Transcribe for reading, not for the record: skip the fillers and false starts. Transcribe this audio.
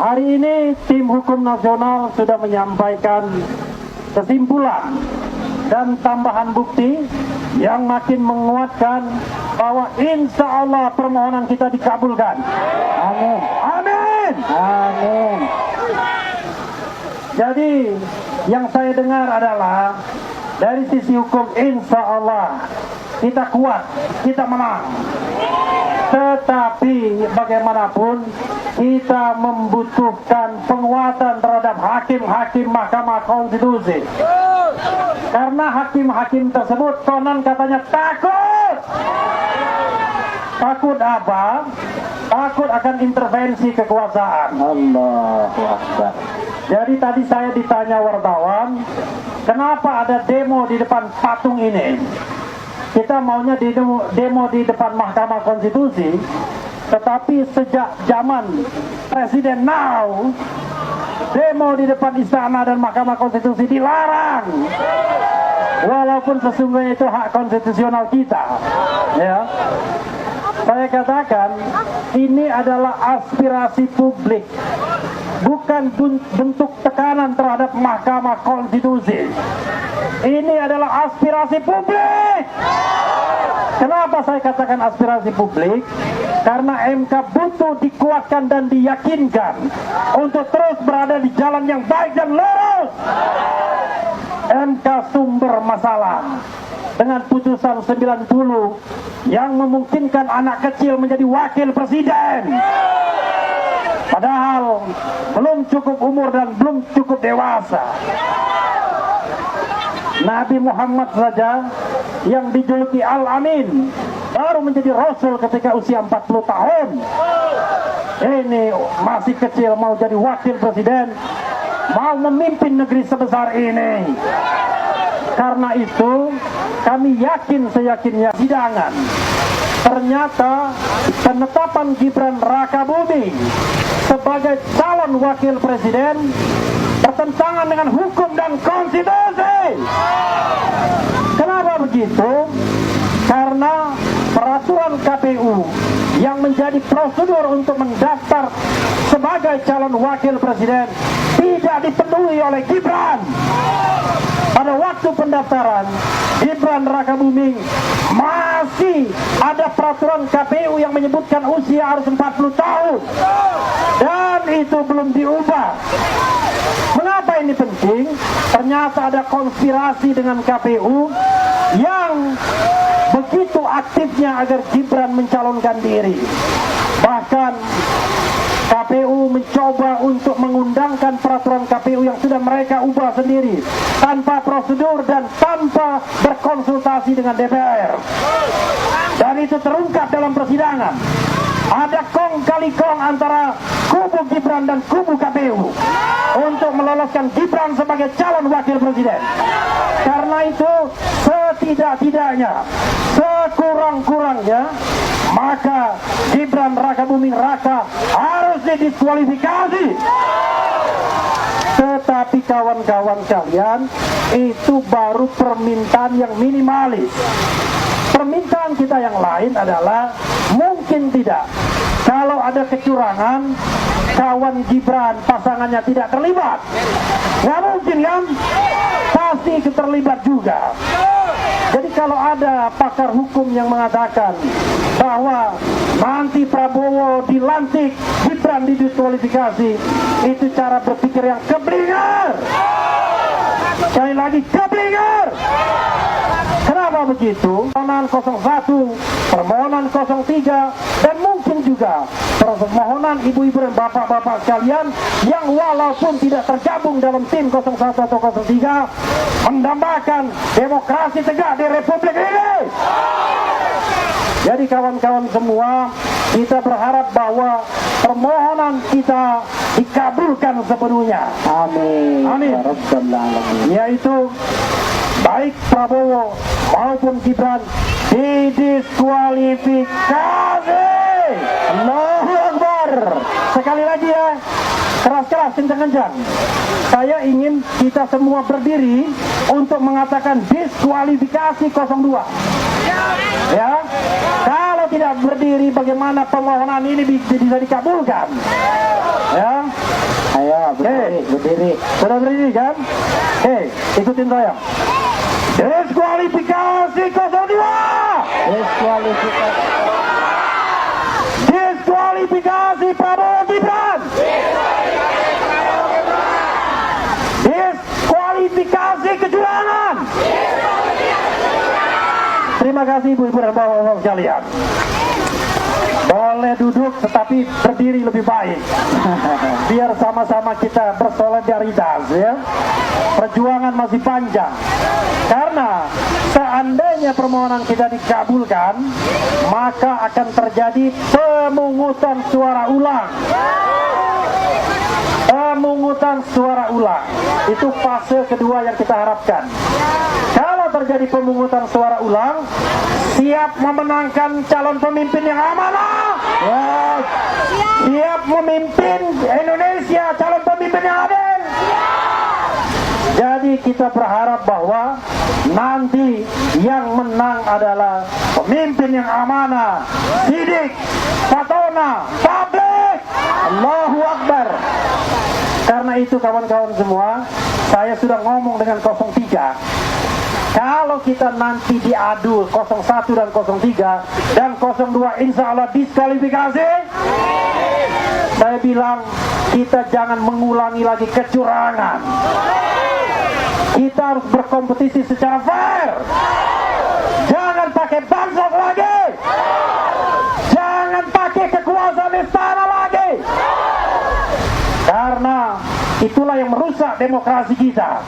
Hari ini tim hukum nasional sudah menyampaikan kesimpulan dan tambahan bukti yang makin menguatkan bahwa insya Allah permohonan kita dikabulkan. Amin. Amin. Amin. Jadi yang saya dengar adalah dari sisi hukum insya Allah kita kuat, kita menang. Tetapi bagaimanapun kita membutuhkan penguatan terhadap hakim-hakim Mahkamah Konstitusi. Karena hakim-hakim tersebut konon katanya takut. Takut apa? Takut akan intervensi kekuasaan. Allahu Akbar. Jadi tadi saya ditanya wartawan, kenapa ada demo di depan patung ini? Kita maunya demo di depan Mahkamah Konstitusi, tetapi sejak zaman Presiden Now, demo di depan istana dan Mahkamah Konstitusi dilarang. Walaupun sesungguhnya itu hak konstitusional kita. Ya. Saya katakan ini adalah aspirasi publik, bukan bentuk tekanan terhadap Mahkamah Konstitusi. Ini adalah aspirasi publik. Kenapa saya katakan aspirasi publik? Karena MK butuh dikuatkan dan diyakinkan untuk terus berada di jalan yang baik dan lurus. MK sumber masalah. Dengan putusan 90 yang memungkinkan anak kecil menjadi wakil presiden. Padahal belum cukup umur dan belum cukup dewasa. Nabi Muhammad saja yang dijuluki Al-Amin baru menjadi Rasul ketika usia 40 tahun. Ini masih kecil mau jadi wakil presiden, mau memimpin negeri sebesar ini. Karena itu kami yakin seyakinnya sidangan ternyata penetapan Gibran Rakabuming sebagai calon wakil presiden bertentangan dengan hukum dan konstitusi. Kenapa begitu? Karena peraturan KPU yang menjadi prosedur untuk mendaftar sebagai calon wakil presiden tidak dipenuhi oleh Gibran. Pada waktu pendaftaran Gibran Rakabuming masih ada peraturan KPU yang menyebutkan usia harus 40 tahun dan itu belum diubah. Mengapa ini penting? Ternyata ada konspirasi dengan KPU yang begitu aktifnya agar Gibran mencalonkan diri. Bahkan KPU mencoba untuk mengundangkan peraturan KPU yang sudah mereka ubah sendiri tanpa prosedur dan tanpa berkonsultasi dengan DPR. Dan itu terungkap dalam persidangan. Ada kong kali kong antara kubu Gibran dan kubu KPU untuk meloloskan Gibran sebagai calon wakil presiden. Karena itu setidak-tidaknya, sekurang-kurangnya, maka Gibran Rakabuming Raka harus didiskualifikasi. Tetapi kawan-kawan kalian, itu baru permintaan yang minimalis. Permintaan kita yang lain adalah mungkin tidak. Kalau ada kecurangan, kawan Gibran pasangannya tidak terlibat. Nggak mungkin kan? Pasti terlibat juga. Jadi kalau ada pakar hukum yang mengatakan bahwa nanti Prabowo dilantik, Gibran didiskualifikasi, itu cara berpikir yang keblinger. Sekali lagi keblinger. Kenapa begitu? Permohonan 01, permohonan 03, dan mungkin juga permohonan ibu-ibu dan bapak-bapak sekalian yang walaupun tidak tergabung dalam tim 01 atau 03 mendambakan demokrasi tegak di Republik ini. Jadi kawan-kawan semua, kita berharap bahwa permohonan kita dikabulkan sepenuhnya. Amin. Amin. Yaitu baik Prabowo maupun Gibran didiskualifikasi. Allahu Akbar. Sekali lagi ya, keras-keras, kencang-kencang. Saya ingin kita semua berdiri untuk mengatakan diskualifikasi 02. Ya, kalau tidak berdiri, bagaimana permohonan ini bisa dikabulkan? Ya, Ayo berdiri. sudah berdiri kan? Ikutin saya. Diskualifikasi 02. Diskualifikasi Prabowo Gibran. Diskualifikasi kecurangan. Terima kasih ibu-ibu dan bapak-bapak sekalian. Boleh duduk tetapi berdiri lebih baik. Biar sama-sama kita bersolidaritas ya. Perjuangan masih panjang. Karena seandainya permohonan kita dikabulkan, maka akan terjadi pemungutan suara ulang. Pemungutan suara ulang. Itu fase kedua yang kita harapkan. Kalau terjadi pemungutan suara ulang, siap memenangkan calon pemimpin yang amanah, siap memimpin Indonesia, calon pemimpin yang adil. Jadi kita berharap bahwa nanti yang menang adalah pemimpin yang amanah, sidik, fatona, tabligh. Allahu Akbar. Karena itu kawan-kawan semua, saya sudah ngomong dengan 03. Kalau kita nanti diadu 01 dan 03 dan 02 insya Allah diskualifikasi, saya bilang kita jangan mengulangi lagi kecurangan. Kita harus berkompetisi secara fair. Jangan pakai bansos lagi. Jangan pakai kekuasaan istana lagi. Karena itulah yang merusak demokrasi kita.